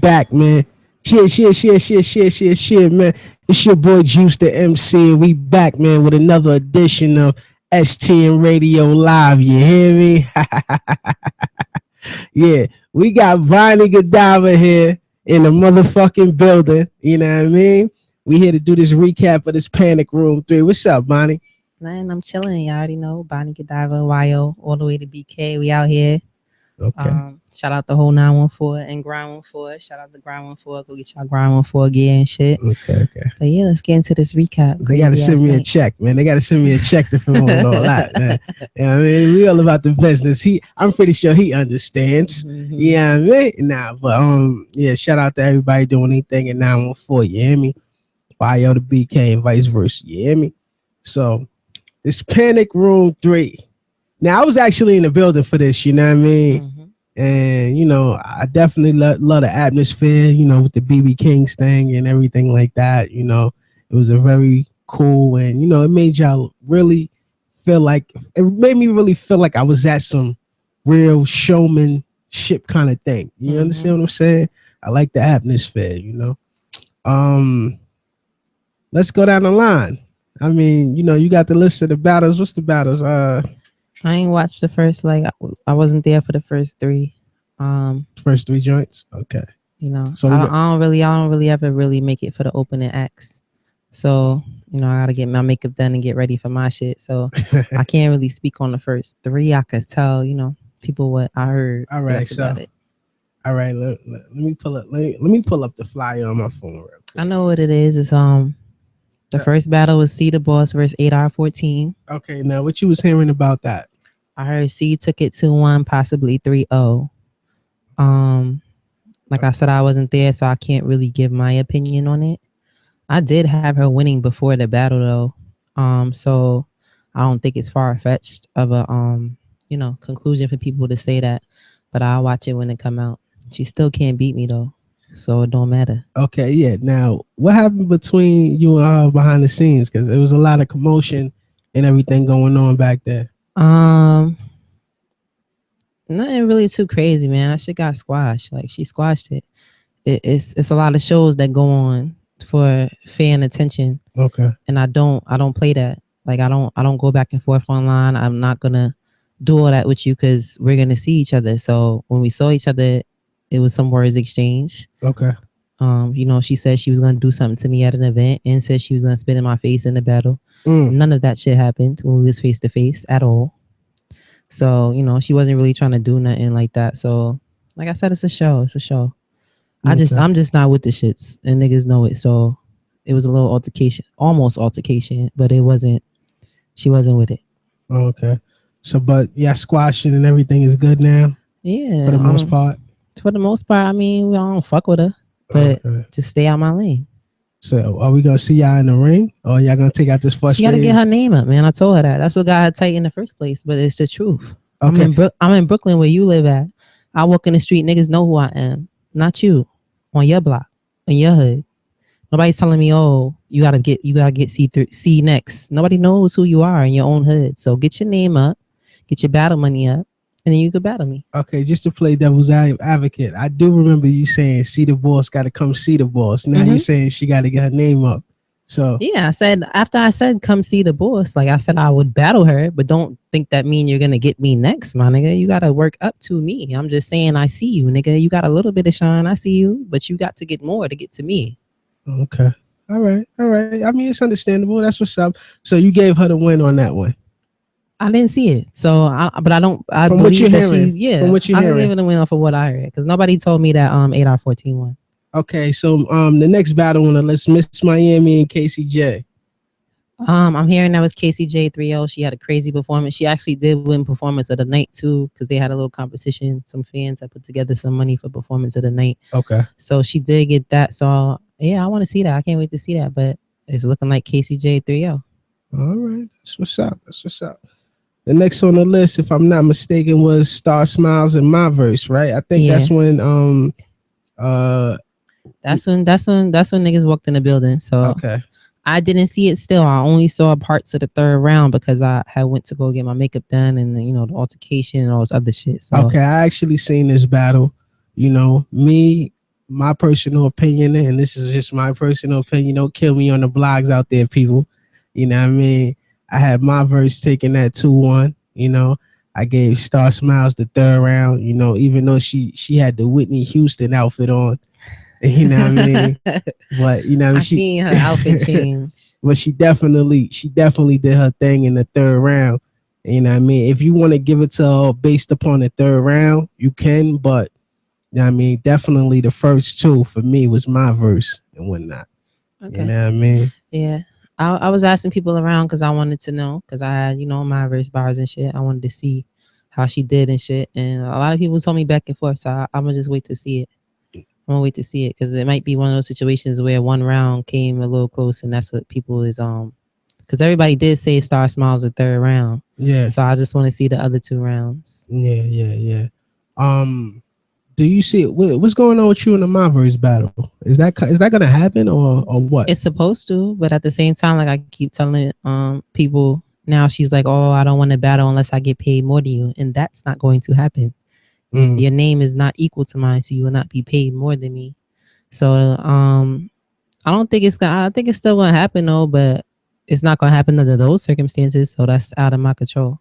back, man. Shit, man. It's your boy Juice the MC, and we back, man, with another edition of STN Radio Live. You hear me? Yeah, we got Vonnie Godiva here in the motherfucking building. You know what I mean? We here to do this recap of this Panic Room 3. What's up, Vonnie? Man, I'm chilling. You already know. Bonnie Godiva, YO, all the way to BK. We out here. Okay. Shout out the whole 914 and Grind 14. Shout out to Grind 14. Go get y'all Grind 14 gear and shit. Okay. But yeah, let's get into this recap. They got to send me a check, man. They got to send me a check to promote all that, man. You know what I mean? We all about the business. I'm pretty sure he understands. Mm-hmm. Yeah, you know what I mean? Nah, but yeah, shout out to everybody doing anything in 914. You hear me? YO to BK and vice versa. You hear me? So this Panic Room 3. Now I was actually in the building for this. You know what I mean? Mm-hmm. And, you know, I definitely love the atmosphere, you know, with the BB Kings thing and everything like that. You know, it was a very cool and, you know, it made y'all really feel like, it made me really feel like I was at some real showmanship kind of thing. You understand what I'm saying? I like the atmosphere, you know. Let's go down the line. I mean, you know, you got the list of the battles. What's the battles? I ain't watched the first, I wasn't there for the first three. First three joints? Okay. You know, so I don't really ever really make it for the opening acts. So, you know, I gotta get my makeup done and get ready for my shit. So I can't really speak on the first three. I could tell, you know, people what I heard. All right, so all right, let me pull up the flyer on my phone real quick. I know what it is. It's the first battle was C the Boss versus 8R14. Okay, now what you was hearing about that? I heard C took it 2-1, possibly 3-0. Like I said, I wasn't there, so I can't really give my opinion on it. I did have her winning before the battle though. So I don't think it's far-fetched of a you know, conclusion for people to say that. But I'll watch it when it come out. She still can't beat me though. So it don't matter. Okay, yeah. Now, what happened between you and her behind the scenes? Because there was a lot of commotion and everything going on back there. Nothing really too crazy, man. That shit got squashed. Like she squashed it. It's a lot of shows that go on for fan attention. Okay. And I don't play that. Like I don't go back and forth online. I'm not gonna do all that with you because we're gonna see each other. So when we saw each other, it was some words exchanged. Okay. You know, she said she was gonna do something to me at an event and said she was gonna spit in my face in the battle. None of that shit happened when we was face to face at all. So, you know, she wasn't really trying to do nothing like that. So, like I said, it's a show. It's a show. Okay. I'm just not with the shits and niggas know it. So it was a little altercation, almost altercation, but it wasn't, she wasn't with it. Okay. So, but yeah, squashing and everything is good now? Yeah. For the most part? For the most part, I mean, I don't fuck with her, but just stay out my lane. So, are we gonna see y'all in the ring, or y'all gonna take out this frustration? She gotta get her name up, man. I told her that. That's what got her tight in the first place. But it's the truth. Okay. I'm in Brooklyn, where you live at. I walk in the street, niggas know who I am. Not you, on your block, in your hood. Nobody's telling me, oh, you gotta get C next. Nobody knows who you are in your own hood. So get your name up, get your battle money up, and then you could battle me. Okay, just to play devil's advocate, I do remember you saying see the boss got to come see the boss. Now you're saying she got to get her name up. So yeah, I said after I said come see the boss, like I said I would battle her, but don't think that mean you're gonna get me next, my nigga. You gotta work up to me. I'm just saying I see you, nigga. You got a little bit of shine, I see you, but you got to get more to get to me. Okay, all right. I mean, it's understandable. That's what's up. So you gave her the win on that one. I didn't see it, so I believe that From what you I hearing, gave it a win off of what I heard because nobody told me that 8R14 won. Okay, so the next battle on the list, Miss Miami and KCJ. I'm hearing that was KCJ 3-0. She had a crazy performance. She actually did win performance of the night too because they had a little competition. Some fans had put together some money for performance of the night. Okay, so she did get that. So yeah, I want to see that. I can't wait to see that. But it's looking like KCJ 3-0. All right, that's what's up. The next on the list, if I'm not mistaken, was Star Smiles and My Verse, right? I think that's when that's when niggas walked in the building. So okay. I didn't see it still. I only saw parts of the third round because I had went to go get my makeup done and you know the altercation and all this other shit. So okay, I actually seen this battle. You know, me my personal opinion, and this is just my personal opinion. Don't kill me on the blogs out there, people. You know what I mean? I had my verse taking that 2-1. You know, I gave Star Smiles the third round. You know, even though she had the Whitney Houston outfit on. You know what I mean? But you know, what I I mean, seen her outfit change. but she definitely did her thing in the third round. You know what I mean? If you want to give it to her based upon the third round, you can. But you know what I mean, definitely the first two for me was my verse and whatnot. You Okay. know what I mean? Yeah. I was asking people around because I wanted to know because I had, my verse bars and shit. I wanted to see how she did and shit. And a lot of people told me back and forth. So I'm going to just wait to see it. I'm going to wait to see it because it might be one of those situations where one round came a little close and that's what people is, because everybody did say Star Smiles the third round. Yeah, So I just want to see the other two rounds. yeah. Um, do you see what's going on with you in the my verse battle? Is that gonna happen or what? It's supposed to, but at the same time, like I keep telling people now, she's like, "Oh, I don't want to battle unless I get paid more than you," and that's not going to happen. Mm. Your name is not equal to mine, so you will not be paid more than me. So, I don't think it's gonna. I think it's still gonna happen though, but it's not gonna happen under those circumstances. So that's out of my control.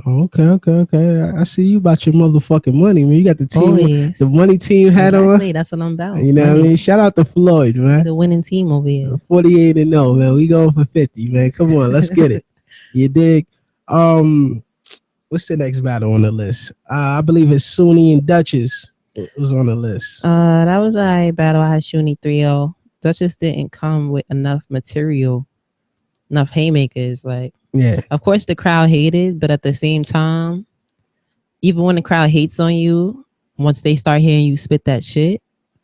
Oh, okay. I see you about your motherfucking money, man. You got the Always, money team hat on. exactly. That's what I'm about. You know what I Money. mean? Shout out to Floyd, We man. the winning team over here. 48-0, man. We going for 50, man. Come on, let's get it. You dig? Um, what's the next battle on the list? I believe it's Sunni and Duchess was on the list. That was a battle. I had Shuni 3-0. Duchess didn't come with enough material, enough haymakers. Like, Yeah, of course, the crowd hated, but at the same time, even when the crowd hates on you, once they start hearing you spit that shit,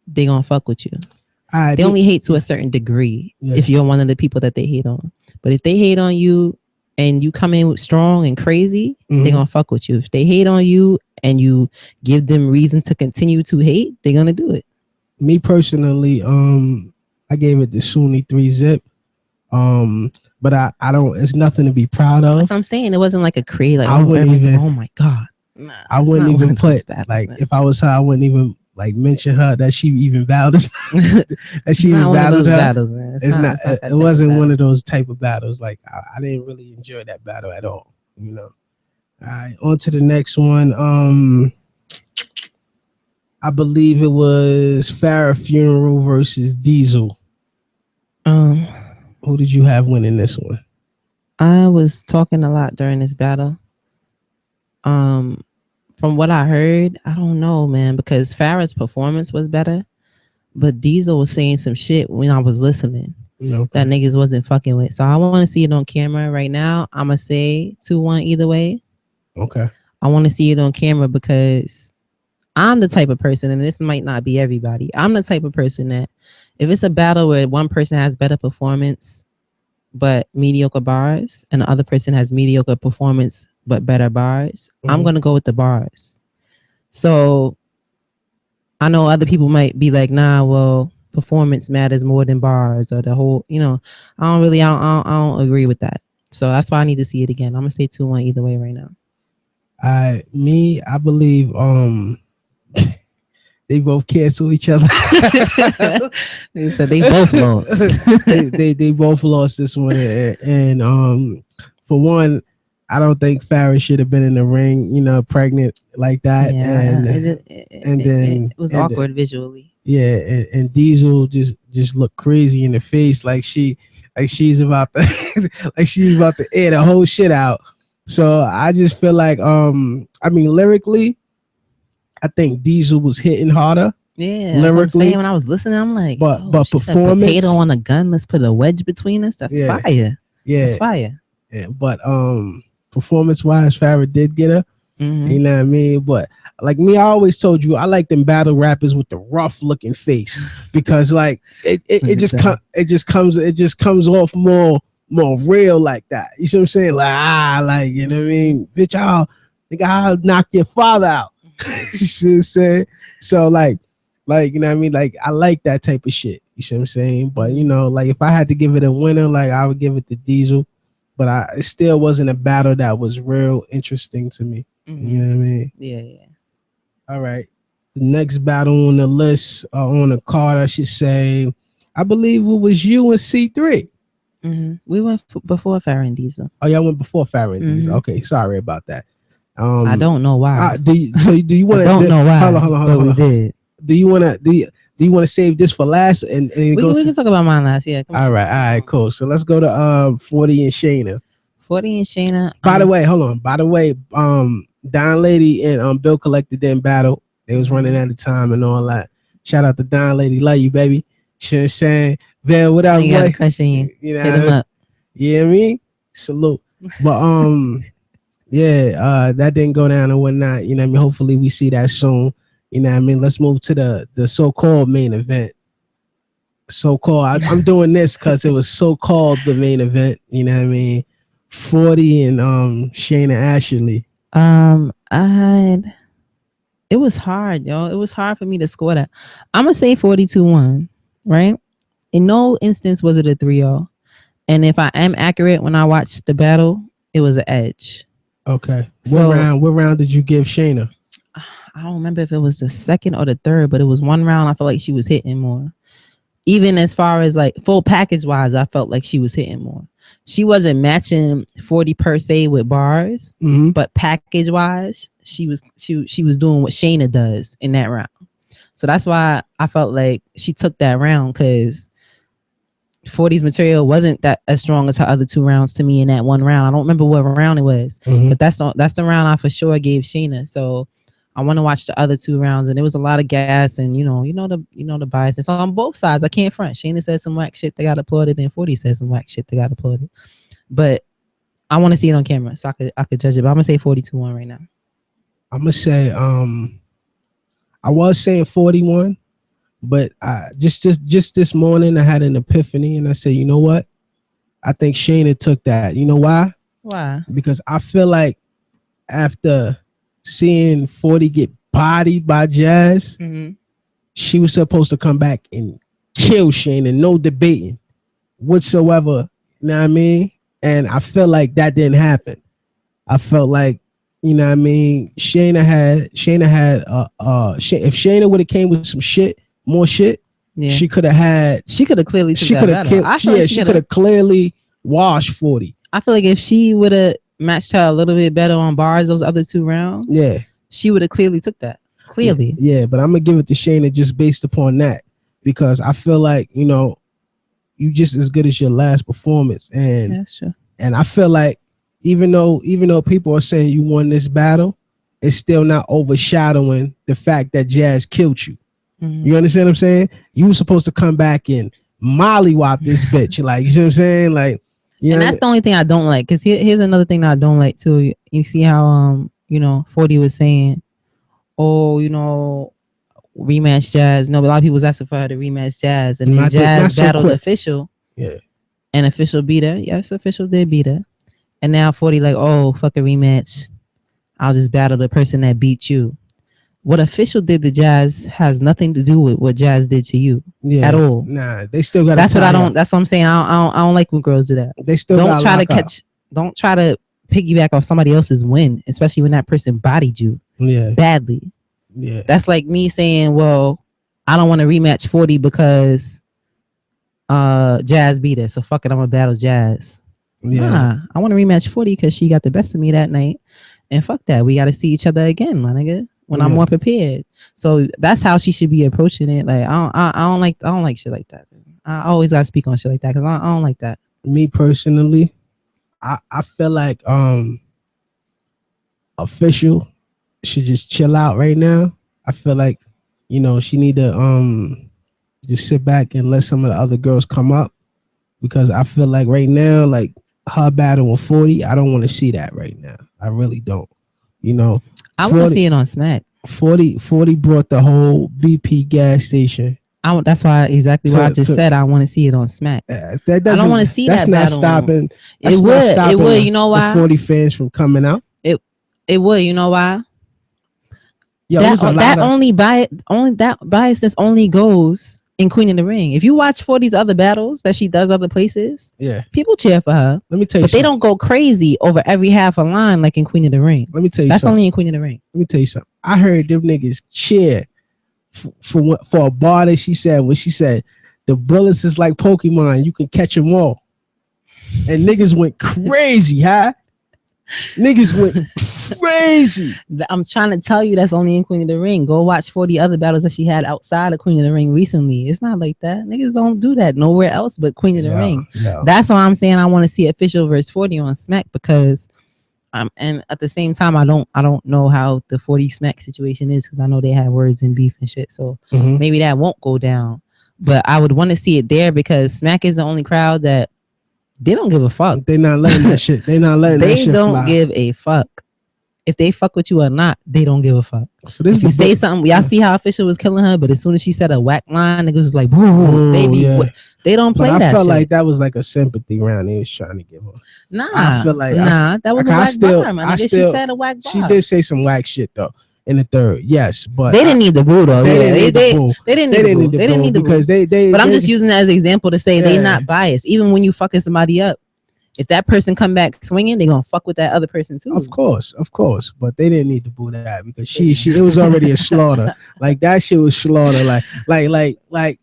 they gonna fuck with you. I They did. only hate to a certain degree Yeah, if you're one of the people that they hate on. But if they hate on you and you come in strong and crazy, they Mhm. gonna fuck with you. If they hate on you and you give them reason to continue to hate, they're gonna do it. Me personally, I gave it the Sunni 3-zip. Um, but I don't. It's nothing to be proud That's of. what I'm saying. It wasn't like a create like, I oh, wouldn't everybody's like, even. oh my god. Nah, I it's wouldn't not one even of those put battles, like man. if I was her, I wouldn't even like mention her that she even battled that It's she not even one of battled those her. battles, man. It's It's not. not. It's not It that type of wasn't one battle. of those type of battles. Like I didn't really enjoy that battle at all. You know. All right, on to the next one. I believe it was Farah Funeral versus Diesel. Um, Who did you have winning this one? I was talking a lot during this battle. Um, from what I heard, I don't know, man, because Farrah's performance was better, but Diesel was saying some shit when I was listening that Okay. niggas wasn't fucking with. So I want to see it on camera right now. I'm gonna say 2-1 either way. Okay. I want to see it on camera because I'm the type of person, and this might not be everybody. I'm the type of person that if it's a battle where one person has better performance but mediocre bars, and the other person has mediocre performance but better bars, I'm Mhm. gonna go with the bars. So I know other people might be like, nah, well, performance matters more than bars or the whole, I don't agree with that. So that's why I need to see it again. I'm gonna say 2-1 either way right now. I believe they both cancel each other. They said they both lost. They both lost this one, and for one, I don't think Farrah should have been in the ring, pregnant like that, Yeah, and then it was and awkward visually. yeah, and Diesel just looked crazy in the face, like she's about to like she's about to air the whole shit out. So I just feel like I mean lyrically, I think Diesel was hitting harder Yeah, that's what I'm saying. lyrically, When I was listening, I'm like, oh, but she said potato performance, on a gun. Let's put a wedge between us. That's yeah, fire. That's yeah, fire. yeah. But performance wise, Farrah did get her. Mm-hmm. You know what I mean? But like me, I always told you I like them battle rappers with the rough looking face because like it just comes off more real like that. You see what I'm saying? Like you know what I mean? Bitch, I'll knock your father out. You see what I'm saying? So like you know what I mean? Like I like that type of shit. You see what I'm saying? But like if I had to give it a winner, like I would give it to Diesel. But it still wasn't a battle that was real interesting to me. You Mm-hmm. know what I mean? Yeah, yeah. All right. The next battle on the list, on the card, I should say, I believe it was you and C3. We went before Farah and Diesel. Oh, y'all went before Farah and Diesel. Okay, sorry about that. I don't know why. Do you want to? I don't know why. Hold on. We did. Do you want to? Do you want to save this for last? And we can talk about mine last. Yeah. All right, cool. So let's go to 40 and Shaina. 40 and Shaina. By the way, hold on. By the way, Don Lady and Bill Collector didn't battle. They was running out of time and all that. Shout out to Don Lady. Love you, baby. You know what I'm saying? Bill, what up, boy? Got a crush on you. You know hit him up. Yeah, I mean, salute. But yeah, that didn't go down and whatnot. You know what I mean? Hopefully we see that soon. You know what I mean? Let's move to the so-called main event. So-called. I'm doing this because it was so-called the main event. You know what I mean? 40 and Shaina Ashley. It was hard, yo. It was hard for me to score that. I'm gonna say 42-1, right? In no instance was it a 3-0. And if I am accurate, when I watched the battle, it was an edge. Okay. So, what round did you give Shaina? I don't remember if it was the second or the third, but it was one round I felt like she was hitting more. Even as far as like full package wise, I felt like she was hitting more. She wasn't matching 40 per se with bars, but package wise, she was doing what Shaina does in that round. So that's why I felt like she took that round, because 40's material wasn't that as strong as her other two rounds to me in that one round. I don't remember what round it was, but that's the round I for sure gave Shaina. So I want to watch the other two rounds, and there was a lot of gas, and you know the bias. And so on both sides, I can't front. Shaina said some whack shit that got applauded, and 40 said some whack shit that got applauded. But I want to see it on camera so I could judge it. But I'm gonna say 42-1 right now. I'm gonna say I was saying 41, but just this morning I had an epiphany, and I said, you know what? I think Shaina took that. You know why? Why? Because I feel like after seeing 40 get bodied by Jazz, she was supposed to come back and kill Shaina, no debating whatsoever. You know what I mean? And I feel like that didn't happen. I felt like, you know what I mean, Shaina had if Shaina would have came with some shit, more shit, she could have clearly she could have clearly washed 40. I feel like if she would have matched her a little bit better on bars those other two rounds, she would have clearly took that. Clearly. Yeah, but I'm gonna give it to Shaina just based upon that, because I feel like, you know, you just as good as your last performance. And that's true. And I feel like even though people are saying you won this battle, it's still not overshadowing the fact that Jazz killed you. You understand what I'm saying? You were supposed to come back and mollywop this bitch. Like, you see what I'm saying? Like, and that's the only thing I don't like. Because here's another thing that I don't like too. You see how 40 was saying, oh, rematch Jazz. No, but a lot of people was asking for her to rematch Jazz, and then Jazz battled Official. Yeah. And Official beat her. Yes, Official did beat her. And now 40 like, oh, fuck a rematch. I'll just battle the person that beat you. What Official did to Jazz has nothing to do with what Jazz did to you at all. Nah, they still got. That's what I don't. That's what I'm saying. I don't like when girls do that. They still don't try to catch. Don't try to piggyback off somebody else's win, especially when that person bodied you badly. Yeah, that's like me saying, well, I don't want to rematch 40 because Jazz beat her, so fuck it, I'm gonna battle Jazz. Nah, I want to rematch 40 because she got the best of me that night, and fuck that, we got to see each other again, my nigga, when I'm more prepared. So that's how she should be approaching it. Like I don't like shit like that. I always gotta speak on shit like that because I don't like that. Me personally, I feel like Official should just chill out right now. I feel like, she need to just sit back and let some of the other girls come up, because I feel like right now, like her battle with 40, I don't want to see that right now. I really don't. I want to see it on Smack. 40 brought the whole BP gas station. That's why exactly what I just said. I want to see it on Smack. I don't want to see that battle. It would. You know why? The 40 fans from coming out. It would. You know why? Yo, that biasness only goes in Queen of the Ring. If you watch 40's other battles that she does other places, people cheer for her. Let me tell you, but they don't go crazy over every half a line like in Queen of the Ring. Let me tell you, that's only in Queen of the Ring. Let me tell you something. I heard them niggas cheer for a bar that she said when she said the bullets is like Pokemon, you can catch them all, and niggas went crazy, huh? Niggas went crazy. I'm trying to tell you that's only in Queen of the Ring. Go watch 40 other battles that she had outside of Queen of the Ring recently. It's not like that. Niggas don't do that nowhere else but Queen of the Ring. No. That's why I'm saying I want to see Official versus 40 on Smack, because and at the same time I don't know how the 40 Smack situation is, because I know they had words and beef and shit. So maybe that won't go down. But I would want to see it there, because Smack is the only crowd that they don't give a fuck. They not letting that shit. They not letting that shit They don't fly. give a fuck. If they fuck with you or not, they don't give a fuck. So this if you say something, y'all see how Official was killing her, but as soon as she said a whack line, niggas was like, boo, baby. Yeah. They don't play that shit. I felt like that was like a sympathy round they was trying to give her. Nah, I feel like that was a whack bar, man. She said a whack bar. She did say some whack shit though in the third, yes, but they didn't need the boo though. They didn't need the boo because they. But I'm just using that as an example to say they not biased. Even when you fucking somebody up, if that person come back swinging, they gonna fuck with that other person too. Of course, but they didn't need to boo that because she it was already a slaughter. Like that shit was slaughter. Like.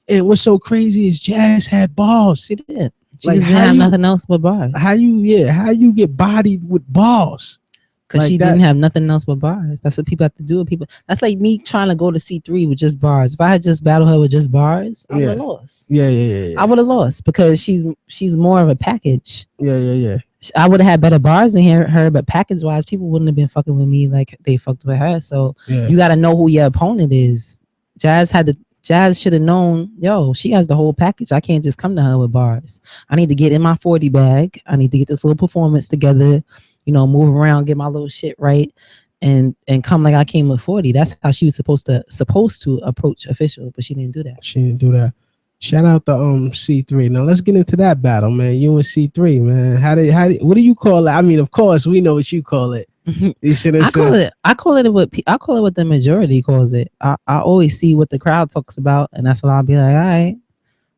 And what's so crazy is Jazz had balls. She did. She didn't have nothing else but bars. How you get bodied with balls? Because like she didn't have nothing else but bars. That's what people have to do with people. That's like me trying to go to C3 with just bars. If I had just battled her with just bars, I would have lost. Yeah. I would have lost because she's more of a package. Yeah. I would have had better bars than her, but package wise, people wouldn't have been fucking with me like they fucked with her. So you got to know who your opponent is. Jazz should have known, she has the whole package. I can't just come to her with bars. I need to get in my 40 bag. I need to get this little performance together, move around, get my little shit right, and come like I came with 40. That's how she was supposed to approach Official, but she didn't do that. She didn't do that. Shout out to C3. Now let's get into that battle, man. You and C3, man. What do you call it? I mean, of course, we know what you call it. I call it what the majority calls it. I always see what the crowd talks about, and that's what I'll be like, all right,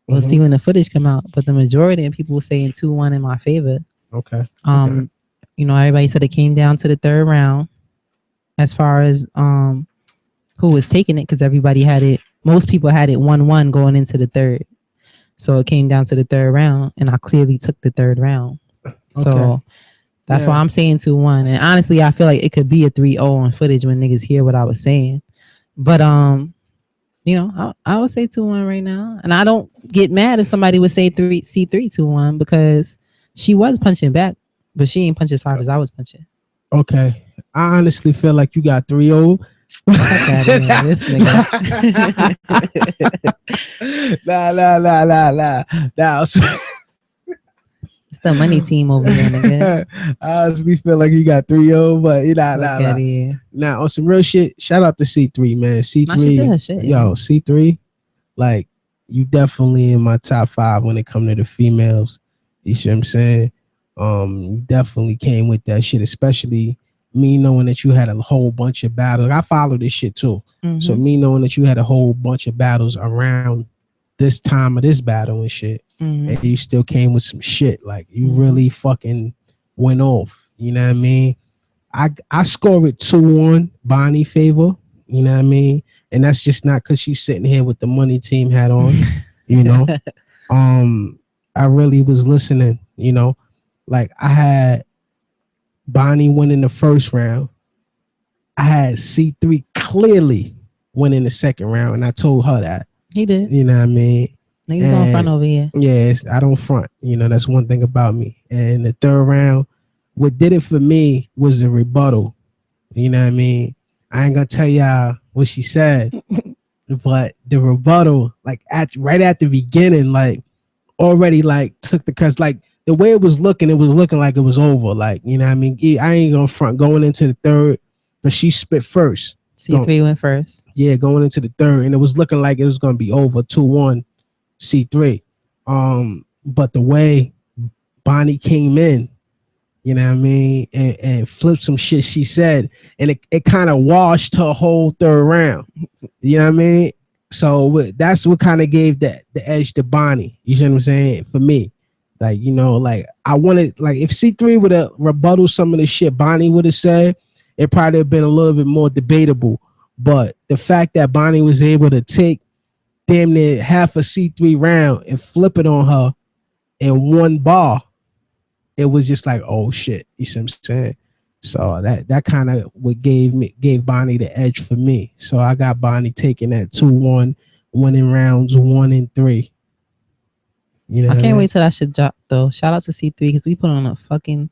we'll see when the footage come out. But the majority of people were saying 2-1 in my favor. Okay. Everybody said it came down to the third round as far as who was taking it, because everybody had it. Most people had it 1-1 going into the third. So it came down to the third round, and I clearly took the third round. Okay. So that's why I'm saying 2-1. And honestly, I feel like it could be a 3-0 on footage when niggas hear what I was saying. But I would say 2-1 right now. And I don't get mad if somebody would say C3 2-1, because she was punching back, but she ain't punch as hard as I was punching. Okay. I honestly feel like you got 3-0. This nigga. Nah. It's the money team over there, nigga. I honestly feel like you got 3-0, but Now on some real shit, shout out to C3, man. C3, like you definitely in my top 5 when it come to the females. You see what I'm saying? You definitely came with that shit, especially me knowing that you had a whole bunch of battles. I follow this shit too. So me knowing that you had a whole bunch of battles around this time of this battle and shit, and you still came with some shit. Like you really fucking went off. You know what I mean? I score it 2-1 Bonnie favor. You know what I mean? And that's just not because she's sitting here with the money team hat on. I really was listening. Like I had Bonnie winning the first round. I had C3 clearly winning the second round, and I told her that. He did. You know what I mean? Niggas don't front over here. Yes, I don't front. That's one thing about me. And the third round, what did it for me was the rebuttal. You know what I mean? I ain't gonna tell y'all what she said, but the rebuttal, like right at the beginning, like already like took the cuss. Like the way it was looking like it was over. Like, you know what I mean? I ain't gonna front going into the third, but she spit first. C3 went first. Yeah, going into the third, and it was looking like it was gonna be over 2-1 C3. But the way Bonnie came in, you know what I mean, and flipped some shit she said, and it kind of washed her whole third round. You know what I mean? So that's what kind of gave the edge to Bonnie. You see what I'm saying? For me. Like, like I wanted, like if C3 would have rebutted some of the shit Bonnie would have said, it probably have been a little bit more debatable. But the fact that Bonnie was able to take damn near half a C3 round and flip it on her in one bar, it was just like, oh shit. You see what I'm saying? So that kind of what gave Bonnie the edge for me. So I got Bonnie taking that 2-1, winning rounds 1 and 3. You know, I can't wait till that shit drop though. Shout out to C3 because we put on a fucking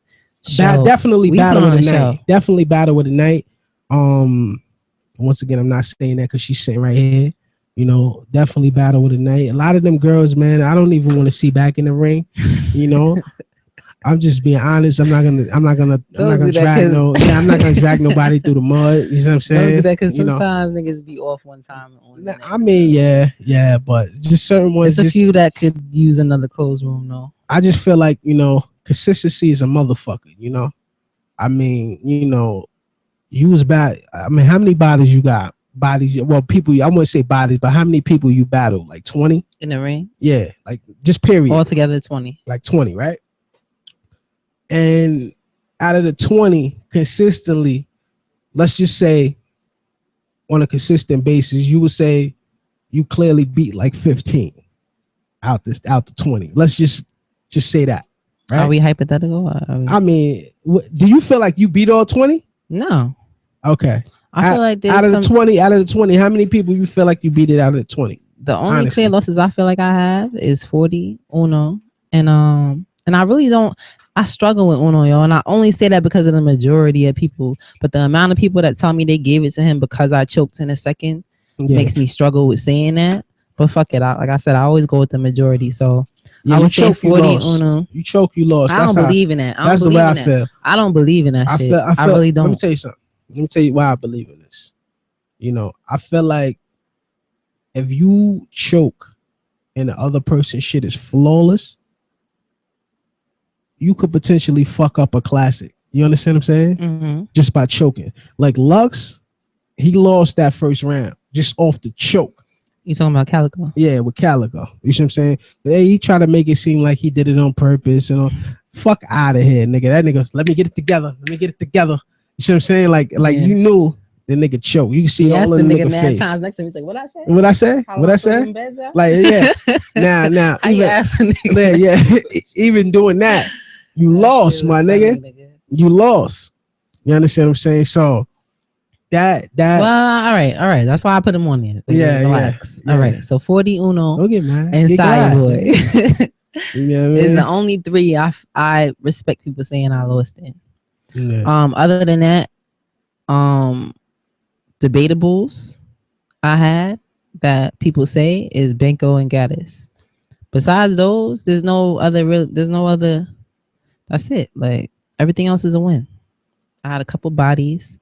show. Definitely we battle put on with the a night. show. Definitely battle with the night. Once again, I'm not saying that because she's sitting right here. You know, definitely battle with the night. A lot of them girls, man, I don't even want to see back in the ring. You know, I'm just being honest. I'm not gonna drag I'm not gonna drag nobody through the mud. You know what I'm saying? Don't do that because sometimes niggas be off one time. I mean, yeah, but just certain ones. There's a few that could use another clothes room though. I just feel like, consistency is a motherfucker. I mean, you was bad. I mean, how many bodies you got? People. I wouldn't say bodies, but how many people you battled? Like 20 in the ring? Yeah, like just period. Altogether 20. Like 20, right? And out of the 20, consistently, let's just say on a consistent basis, you would say you clearly beat like 15 out the 20. Let's just say that. Right? Are we hypothetical? I mean, do you feel like you beat all 20? No. Okay. I feel like out of the 20, how many people you feel like you beat it out of the 20? The only clear losses I feel like I have is 40 Uno, and I really don't. I struggle with Uno, yo, and I only say that because of the majority of people. But the amount of people that tell me they gave it to him because I choked in a second makes me struggle with saying that. But fuck it, like I said, I always go with the majority. So I would say 40 Uno. You choke, you lost. I don't believe in that. That's the way I feel. I don't believe in that shit. I really don't. Let me tell you something. Let me tell you why I believe in this. I feel like if you choke and the other person's shit is flawless, you could potentially fuck up a classic. You understand what I'm saying? Mm-hmm. Just by choking. Like Lux, he lost that first round just off the choke. You talking about Calico? Yeah, with Calico. You see what I'm saying? He tried to make it seem like he did it on purpose. Fuck out of here, nigga. That nigga, let me get it together. You see what I'm saying? Like you knew the nigga choke. You can see all in the nigga face. Times next to me, he's like, what I say? What I say? Like, yeah. Now, even doing that, you lost, my nigga. You lost. You understand what I'm saying? So that. Well, all right. That's why I put him on there. Relax. Yeah. All right. So 40 Uno. Don't get mad. And Side Boy. You know what I mean? It's the only 3 I respect people saying I lost in. Yeah. Other than that, debatables I had that people say is Benko and Gaddis. Besides those, there's no other. That's it. Like everything else is a win. I had a couple bodies,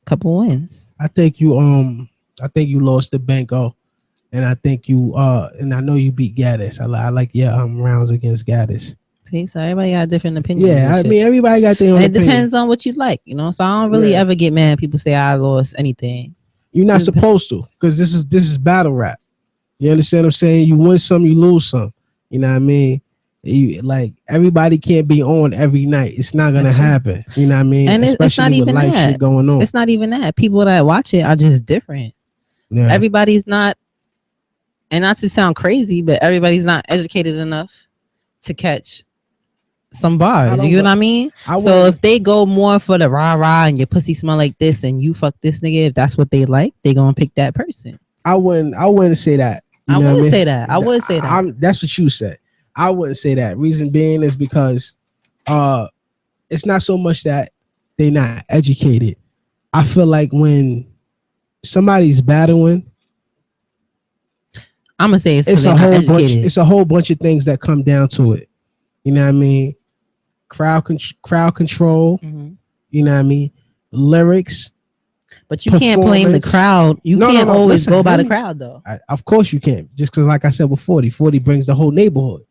couple wins. I think you lost to Benko, and I think and I know you beat Gaddis. I like your rounds against Gaddis. See, so everybody got different opinions. Yeah, I mean everybody got their own opinion. It depends on what you like, So I don't really ever get mad. People say I lost anything. You're not supposed to, because this is battle rap. You understand what I'm saying? You win some, you lose some. You know what I mean? Like everybody can't be on every night. It's not gonna happen. You know what I mean? And especially it's not even with life that. Shit going on. It's not even that. People that watch it are just different. Yeah. Everybody's not, and not to sound crazy, but everybody's not educated enough to catch some bars. You know what I mean? So if they go more for the rah-rah and your pussy smell like this and you fuck this nigga, if that's what they like, they gonna pick that person. I wouldn't say that. I wouldn't say that. I would say that. That's what you said. I wouldn't say that. Reason being is because it's not so much that they're not educated. I feel like when somebody's battling, I'm gonna say it's a whole bunch of things that come down to it. You know what I mean? Crowd control. Mm-hmm. You know what I mean? Lyrics. But you can't blame the crowd. You can't always go by the crowd, though. Of course you can't. Just because, like I said, with 40 brings the whole neighborhood.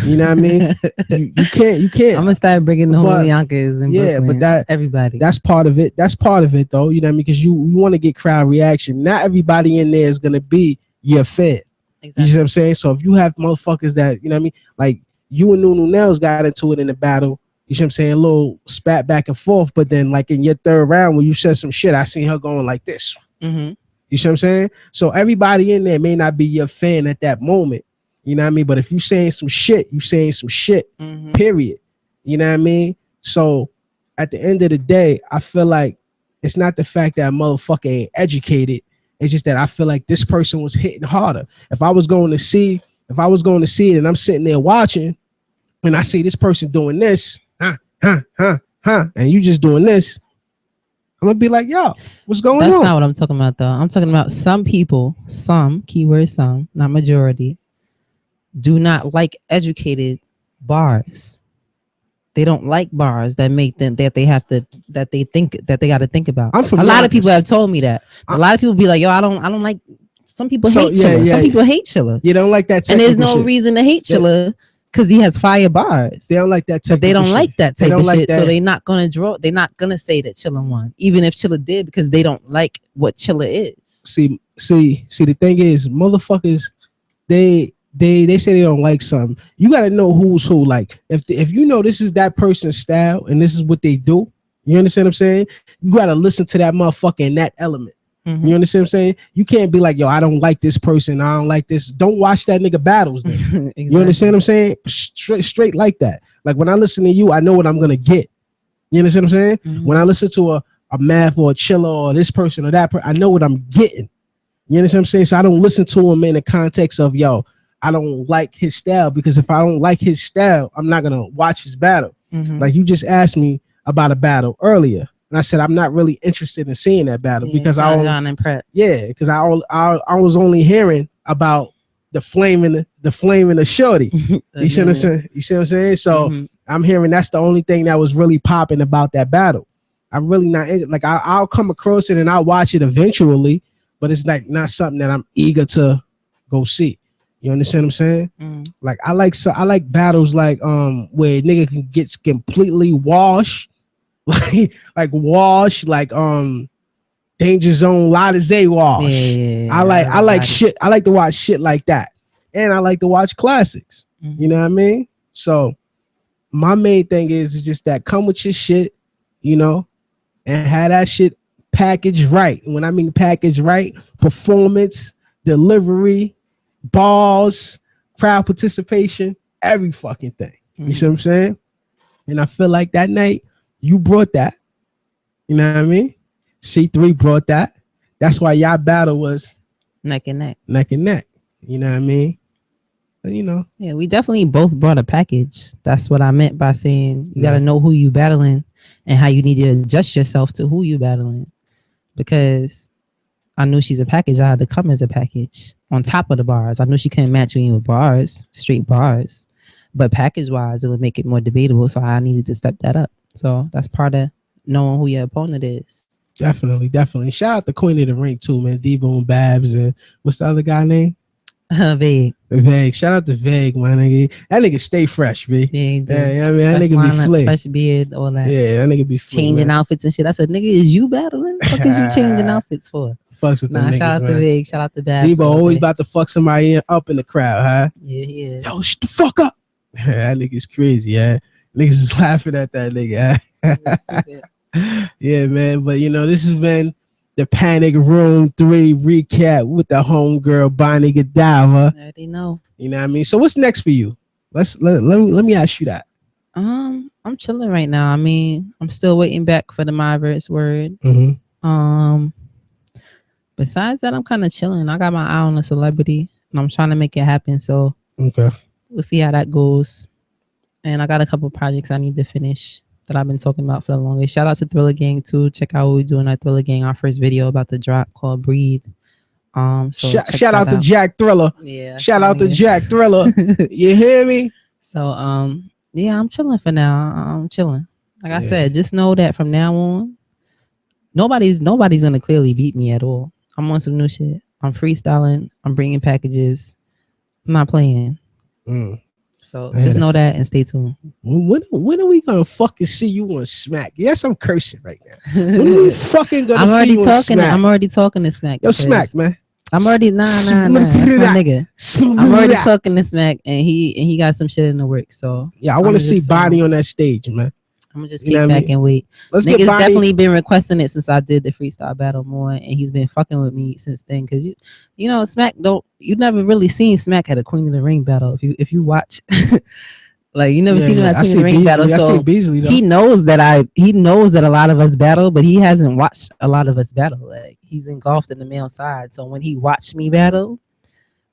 You know what I mean? you can't. I'm gonna start bringing the whole Yonkers and Brooklyn, but everybody. That's part of it. That's part of it, though. You know what I mean? Because you want to get crowd reaction. Not everybody in there is gonna be your fan. Exactly. You know what I'm saying? So if you have motherfuckers that, you know what I mean, like you and Nunu Nails got into it in the battle. You know what I'm saying? A little spat back and forth, but then like in your third round when you said some shit, I seen her going like this. Mm-hmm. You see what I'm saying? So everybody in there may not be your fan at that moment. You know what I mean? But if you saying some shit, you saying some shit, Mm-hmm. period. You know what I mean? So at the end of the day, I feel like it's not the fact that a motherfucker ain't educated. It's just that I feel like this person was hitting harder. If I was going to see it and I'm sitting there watching and I see this person doing this, and you just doing this, I'm gonna be like, yo, what's going That's on? not what I'm talking about, though. I'm talking about some people, some, keyword some, not majority, do not like educated bars. They don't like bars that make them that they have to that they think that they got to think about. I'm from A lot of Yonkers. people have told me that. A lot of people be like, "Yo, I don't like." Some people So, hate yeah, Chilla. yeah, Some yeah. people hate Chilla, You don't like that and technical there's no shit. reason to hate Chilla because he has fire bars. They don't like that But they technical don't shit. like that They type don't of like shit, that. so they're not gonna say that Chilla won, even if Chilla did, because they don't like what Chilla is. See. The thing is, motherfuckers, they say they don't like something. You got to know who's who. Like if you know this is that person's style and this is what they do, you understand what I'm saying? You got to listen to that motherfucker in that element. Mm-hmm. You understand what I'm saying? You can't be like, yo, I don't like this person. I don't like this. Don't watch that nigga battles then. Exactly. You understand what I'm saying? Straight like that. Like when I listen to you, I know what I'm gonna get. You understand what I'm saying? Mm-hmm. When I listen to a Math or a Chilla or this person or that person, I know what I'm getting. You understand what I'm saying? So I don't listen to him in the context of, yo, I don't like his style, because if I don't like his style, I'm not gonna watch his battle. Mm-hmm. Like you just asked me about a battle earlier, and I said I'm not really interested in seeing that battle because John and Pratt. Yeah, because I was only hearing about the flame and the shorty. You see what I'm saying? You see what I'm saying? So I'm hearing that's the only thing that was really popping about that battle. I'm really not like I'll come across it and I'll watch it eventually, but it's like not something that I'm eager to go see. You understand what I'm saying? Like I like battles like where nigga can get completely washed, like Danger Zone, Lada wash. Yeah, I like shit. I like to watch shit like that, and I like to watch classics. You know what I mean? So my main thing is just that come with your shit, you know, and have that shit packaged right. When I mean packaged right, performance, delivery, balls, crowd participation, every fucking thing. You see what I'm saying? And I feel like that night you brought that. You know what I mean? C3 brought that. That's why y'all battle was neck and neck. Neck and neck. You know what I mean? But you know. Yeah, we definitely both brought a package. That's what I meant by saying you got to know who you battling and how you need to adjust yourself to who you battling. Because I knew she's a package. I had to come as a package on top of the bars. I knew she couldn't match me with bars, straight bars. But package-wise, it would make it more debatable. So I needed to step that up. So that's part of knowing who your opponent is. Definitely. Shout out the Queen of the Ring too, man. Debo and Babs and what's the other guy name? Vague. Shout out to Vague, my nigga. That nigga stay fresh, B. Yeah, I mean that nigga be flick. Fresh beard, all that. Yeah, that nigga be flick, changing man. Outfits and shit. I said, nigga, is you battling? What is you changing outfits for? Fucks with them niggas, shout out man. to Vague. Shout out to Babs. Debo always about to fuck somebody up in the crowd, huh? Yeah, he is. Yo, shut the fuck up. That nigga's crazy, yeah. Niggas was laughing at that nigga. Yeah, man. But you know, this has been the Panic Room 3 recap with the homegirl Bonnie Godiva. I already know. You know what I mean? So what's next for you? Let me ask you that. I'm chilling right now. I mean, I'm still waiting back for the Myverse word. Besides that, I'm kind of chilling. I got my eye on a celebrity and I'm trying to make it happen. So okay, we'll see how that goes. And I got a couple projects I need to finish that I've been talking about for the longest. Shout out to Thriller Gang too. Check out what we're doing at Thriller Gang. Our first video about the drop called Breathe. So shout out to Jack Thriller. Yeah. Shout out to Jack Thriller. You hear me? So yeah, I'm chilling for now. I'm chilling. Like I said, just know that from now on, nobody's gonna clearly beat me at all. I'm on some new shit. I'm freestyling. I'm bringing packages. I'm not playing. So just know that and stay tuned. When are we gonna fucking see you on Smack? Yes, I'm cursing right now. When are we fucking gonna see you on Smack? I'm already talking to Smack. Yo, Smack, man. I'm already nah. That's my nigga. I'm already talking to Smack, and he got some shit in the works. So yeah, I want to see Bonnie on that stage, man. I'm gonna just You know kick what I back mean? and wait. Let's get Niggas Bonnie. definitely been requesting it since I did the freestyle battle more, and he's been fucking with me since then. Cause you know, Smack don't you never really seen Smack at a Queen of the Ring battle. If you watch, like you never Yeah, seen him yeah. at I Queen of see the Ring battle. Beasley. I see So Beasley though. he knows that a lot of us battle, but he hasn't watched a lot of us battle. Like he's engulfed in the male side. So when he watched me battle,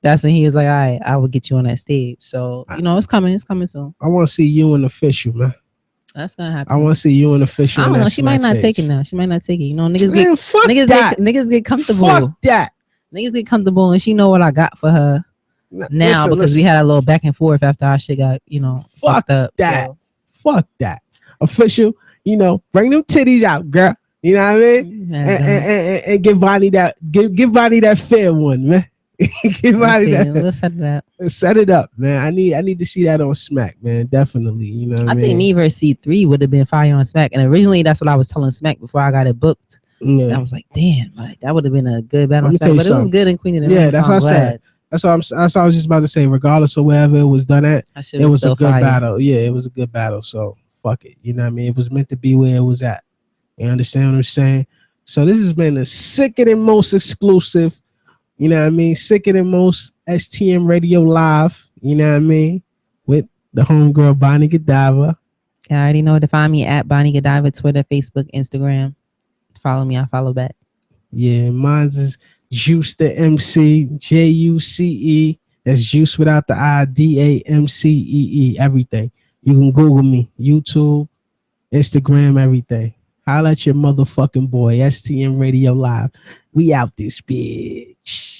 that's when he was like, "All right, I will get you on that stage." So I, you know, it's coming. It's coming soon. I want to see you in official, man. That's gonna I happen. want to see you in I official on don't know. that She might Smack not take it stage. now. She might not take it. You know, niggas get Man, fuck niggas that. get niggas get comfortable. Fuck that. Niggas get comfortable, and she know what I got for her now because we had a little back and forth after our shit got Fuck fucked up. that. So Fuck that. Official, bring them titties out, girl. You know what I mean? And give Bonnie give Bonnie that fair one, man. Give Bonnie that. We'll set it up. Set it up, man. I need to see that on Smack, man. Definitely. You know what I mean? think me versus C3 would have been fire on Smack. And originally that's what I was telling Smack before I got it booked. Yeah. And I was like, damn, like that would have been a good battle Let on me tell Smack. you But it was something. good in Queen of the Ring. Yeah, that's so what I'm I glad. said. That's what I was just about to say. Regardless of wherever it was done at, That shit it was a still good fire. battle. Yeah, it was a good battle. So fuck it. You know what I mean? It was meant to be where it was at. You understand what I'm saying? So this has been the sicker than most exclusive. You know what I mean? Sicker than most STM Radio Live. You know what I mean? With the homegirl Bonnie Godiva. I already know to find me at Bonnie Godiva, Twitter, Facebook, Instagram. Follow me, I follow back. Yeah, mine's is Juice the MC, Juce. That's Juice without the I, DAMCEE, everything. You can Google me, YouTube, Instagram, everything. Holla at your motherfucking boy, STM Radio Live. We out this bitch.